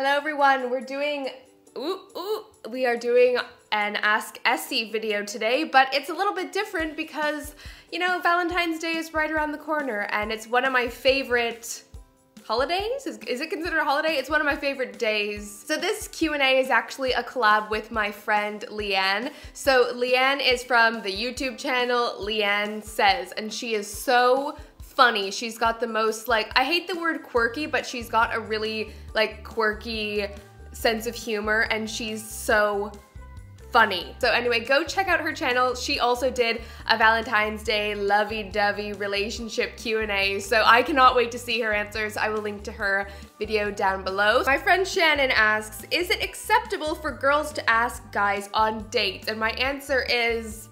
Hello everyone, we are doing an Ask Essie video today, but it's a little bit different because, you know, Valentine's Day is right around the corner and it's one of my favorite holidays? Is it considered a holiday? It's one of my favorite days. So this Q&A is actually a collab with my friend Leanne. So Leanne is from the YouTube channel Leanne Says, and she is so funny. She's got the most, like, I hate the word quirky, but she's got a really like quirky sense of humor and she's so funny. So anyway, go check out her channel. She also did a Valentine's Day lovey-dovey relationship Q&A, so I cannot wait to see her answers. I will link to her video down below. My friend Shannon asks, is it acceptable for girls to ask guys on dates? And my answer is,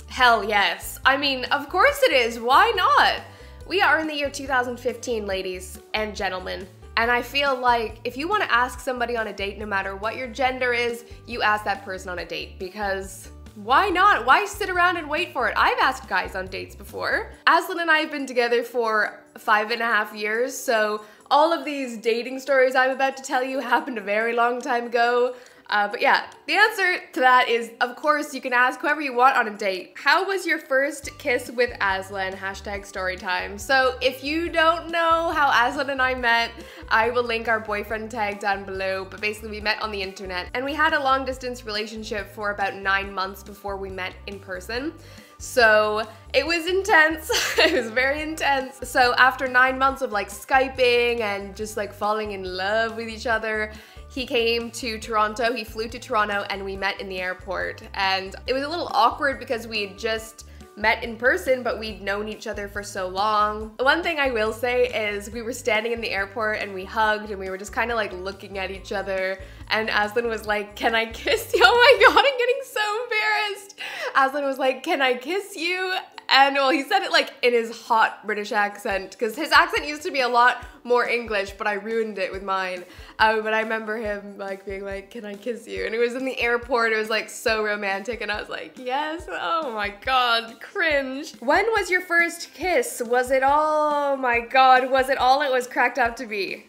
hell yes. I mean, of course it is. Why not? We are in the year 2015, ladies and gentlemen, and I feel like if you want to ask somebody on a date, no matter what your gender is, you ask that person on a date, because why not? Why sit around and wait for it? I've asked guys on dates before. Aslan and I have been together for 5.5 years, so all of these dating stories I'm about to tell you happened a very long time ago. But yeah, the answer to that is, of course, you can ask whoever you want on a date. How was your first kiss with Aslan? Hashtag storytime. So if you don't know how Aslan and I met, I will link our boyfriend tag down below. But basically we met on the internet and we had a long distance relationship for about 9 months before we met in person. So it was intense. It was very intense. So after 9 months of like Skyping and just like falling in love with each other, he came to Toronto, he flew to Toronto, and we met in the airport. And it was a little awkward because we had just met in person, but we'd known each other for so long. One thing I will say is we were standing in the airport and we hugged and we were just kind of like looking at each other, and Aslan was like, can I kiss you? Oh my god, I'm getting so embarrassed. Aslan was like, can I kiss you? And well, he said it like in his hot British accent, because his accent used to be a lot more English, but I ruined it with mine. But I remember him like being like, can I kiss you? And it was in the airport, it was like so romantic, and I was like, yes, oh my god, cringe. When was your first kiss? Was it all, oh my god, was it all it was cracked up to be?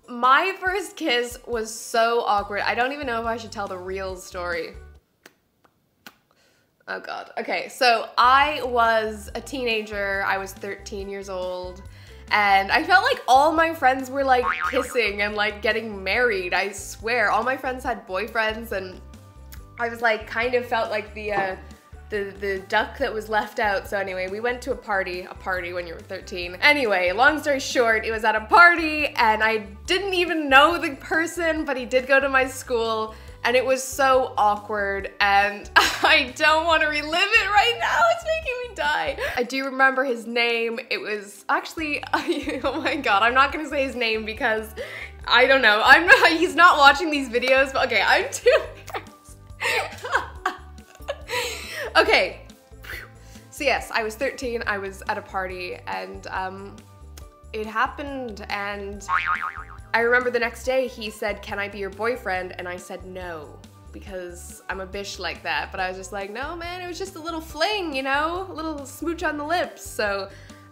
My first kiss was so awkward. I don't even know if I should tell the real story. Oh god. Okay, so I was a teenager, I was 13 years old, and I felt like all my friends were like kissing and like getting married, I swear. All my friends had boyfriends and I was like kind of felt like the duck that was left out. So anyway, we went to a party when you were 13. Anyway, long story short, it was at a party and I didn't even know the person, but he did go to my school. And it was so awkward and I don't want to relive it right now. It's making me die. I do remember his name. It was actually, oh my god, I'm not gonna say his name because I don't know. He's not watching these videos, but okay, I'm too embarrassed. Okay, so yes, I was 13, I was at a party and it happened, and I remember the next day he said, can I be your boyfriend? And I said no, because I'm a bitch like that. But I was just like, no man, it was just a little fling, you know? A little smooch on the lips. So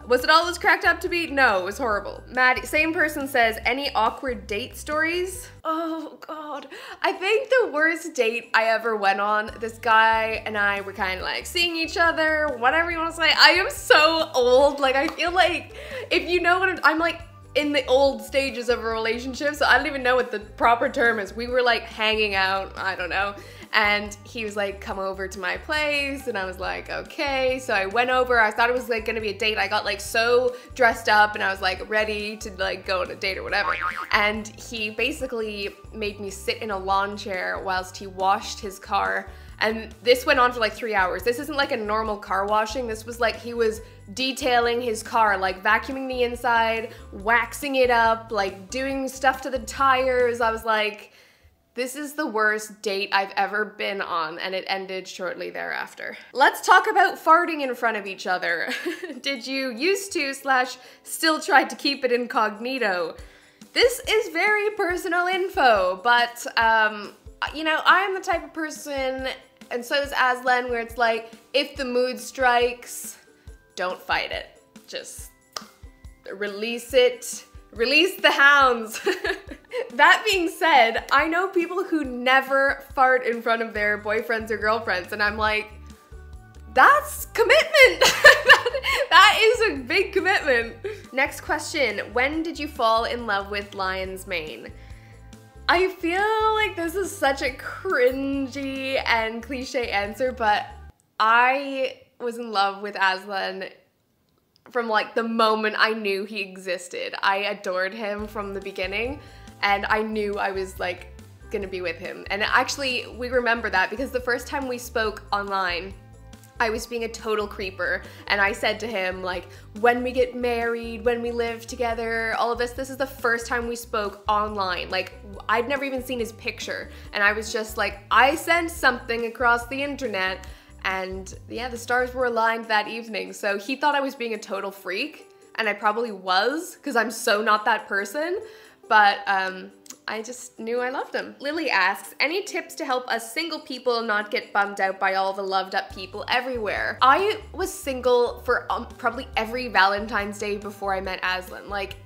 was it all it was cracked up to be? No, it was horrible. Maddie, same person, says, any awkward date stories? Oh god. I think the worst date I ever went on, this guy and I were kind of like seeing each other, whatever you want to say. I am so old. Like, I feel like, if you know what I'm like, in the old stages of a relationship, so I don't even know what the proper term is. We were like hanging out, I don't know, and he was like, come over to my place, and I was like, okay. So I went over, I thought it was like gonna be a date. I got like so dressed up and I was like ready to like go on a date or whatever, and he basically made me sit in a lawn chair whilst he washed his car. And this went on for like 3 hours. This isn't like a normal car washing. This was like he was detailing his car, like vacuuming the inside, waxing it up, like doing stuff to the tires. I was like, this is the worst date I've ever been on, and it ended shortly thereafter. Let's talk about farting in front of each other. Did you used to / still try to keep it incognito? This is very personal info, but you know, I'm the type of person, and so is Aslan, where it's like, if the mood strikes, don't fight it. Just release it, Release the hounds. That being said, I know people who never fart in front of their boyfriends or girlfriends, and I'm like, that's commitment. That is a big commitment. Next question, when did you fall in love with lion's mane? I feel like this is such a cringy and cliche answer, but I was in love with Aslan from like the moment I knew he existed. I adored him from the beginning, and I knew I was like gonna be with him. And actually, we remember that because the first time we spoke online, I was being a total creeper, and I said to him, like, when we get married, when we live together, all of this is the first time we spoke online. Like, I'd never even seen his picture, and I was just like, I sent something across the internet, and yeah, the stars were aligned that evening. So he thought I was being a total freak, and I probably was, because I'm so not that person, but I just knew I loved him. Lily asks, any tips to help us single people not get bummed out by all the loved up people everywhere? I was single for probably every Valentine's Day before I met Aslan. Like,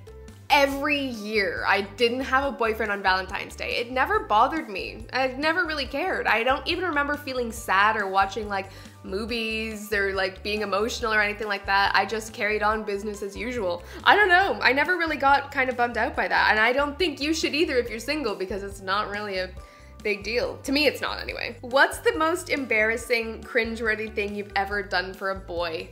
every year I didn't have a boyfriend on Valentine's Day. It never bothered me. I never really cared. I don't even remember feeling sad or watching like movies or like being emotional or anything like that. I just carried on business as usual. I don't know. I never really got kind of bummed out by that. And I don't think you should either if you're single, because it's not really a big deal. To me, it's not anyway. What's the most embarrassing, cringeworthy thing you've ever done for a boy?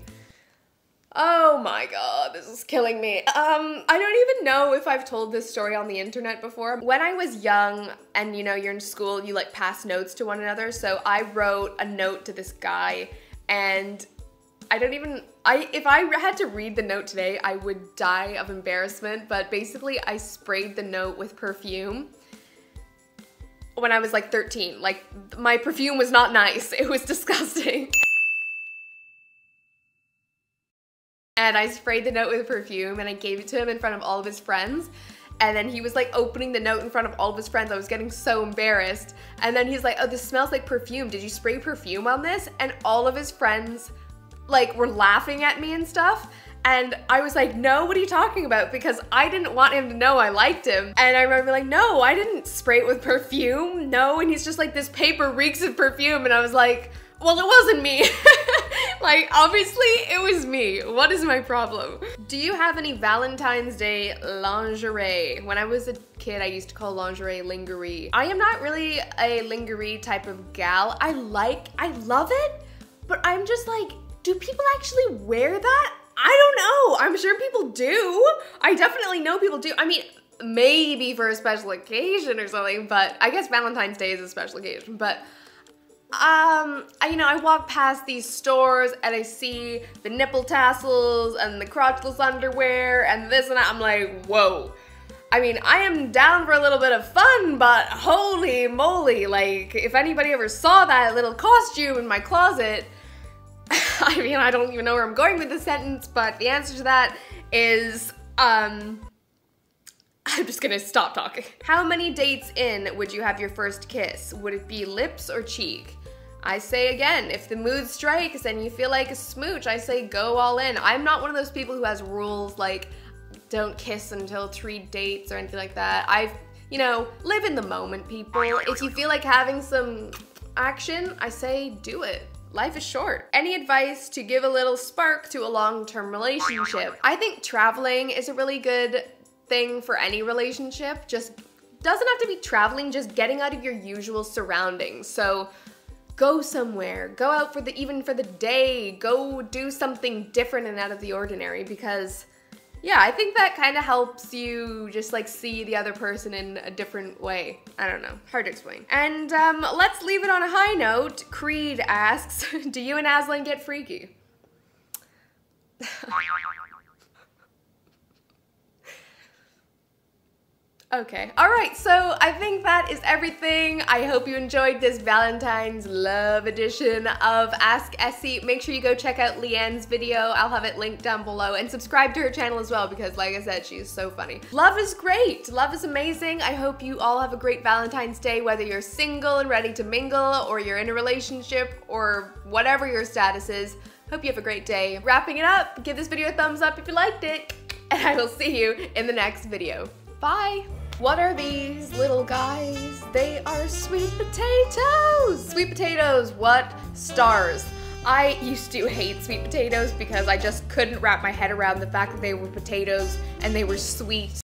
Oh my god, this is killing me. I don't even know if I've told this story on the internet before. When I was young and you know, you're in school, you like pass notes to one another. So I wrote a note to this guy, and if I had to read the note today, I would die of embarrassment. But basically I sprayed the note with perfume when I was like 13. Like, my perfume was not nice. It was disgusting. And I sprayed the note with perfume and I gave it to him in front of all of his friends. And then he was like opening the note in front of all of his friends. I was getting so embarrassed. And then he's like, oh, this smells like perfume. Did you spray perfume on this? And all of his friends like were laughing at me and stuff. And I was like, no, what are you talking about? Because I didn't want him to know I liked him. And I remember like, no, I didn't spray it with perfume. No. And he's just like, this paper reeks of perfume. And I was like, well, it wasn't me. Like, obviously it was me. What is my problem? Do you have any Valentine's Day lingerie? When I was a kid, I used to call lingerie lingerie. I am not really a lingerie type of gal. I love it, but I'm just like, do people actually wear that? I don't know. I'm sure people do. I definitely know people do. I mean, maybe for a special occasion or something, but I guess Valentine's Day is a special occasion, but you know, I walk past these stores and I see the nipple tassels and the crotchless underwear and this and that. I'm like, whoa. I mean, I am down for a little bit of fun, but holy moly, like, if anybody ever saw that little costume in my closet, I mean, I don't even know where I'm going with this sentence, but the answer to that is, I'm just gonna stop talking. How many dates in would you have your first kiss? Would it be lips or cheek? I say again, if the mood strikes and you feel like a smooch, I say go all in. I'm not one of those people who has rules like don't kiss until 3 dates or anything like that. You know, live in the moment, people. If you feel like having some action, I say do it. Life is short. Any advice to give a little spark to a long-term relationship? I think traveling is a really good thing for any relationship. Just doesn't have to be traveling, just getting out of your usual surroundings. So go somewhere, go out even for the day, go do something different and out of the ordinary, because yeah, I think that kind of helps you just like see the other person in a different way. I don't know, hard to explain. And let's leave it on a high note. Creed asks, do you and Aslan get freaky? Okay, all right, so I think that is everything. I hope you enjoyed this Valentine's Love edition of Ask Essie. Make sure you go check out Leanne's video. I'll have it linked down below, and subscribe to her channel as well, because like I said, she's so funny. Love is great, love is amazing. I hope you all have a great Valentine's Day, whether you're single and ready to mingle, or you're in a relationship, or whatever your status is. Hope you have a great day. Wrapping it up, give this video a thumbs up if you liked it. and I will see you in the next video. Bye! What are these little guys? They are sweet potatoes! Sweet potatoes, what stars? I used to hate sweet potatoes because I just couldn't wrap my head around the fact that they were potatoes and they were sweet.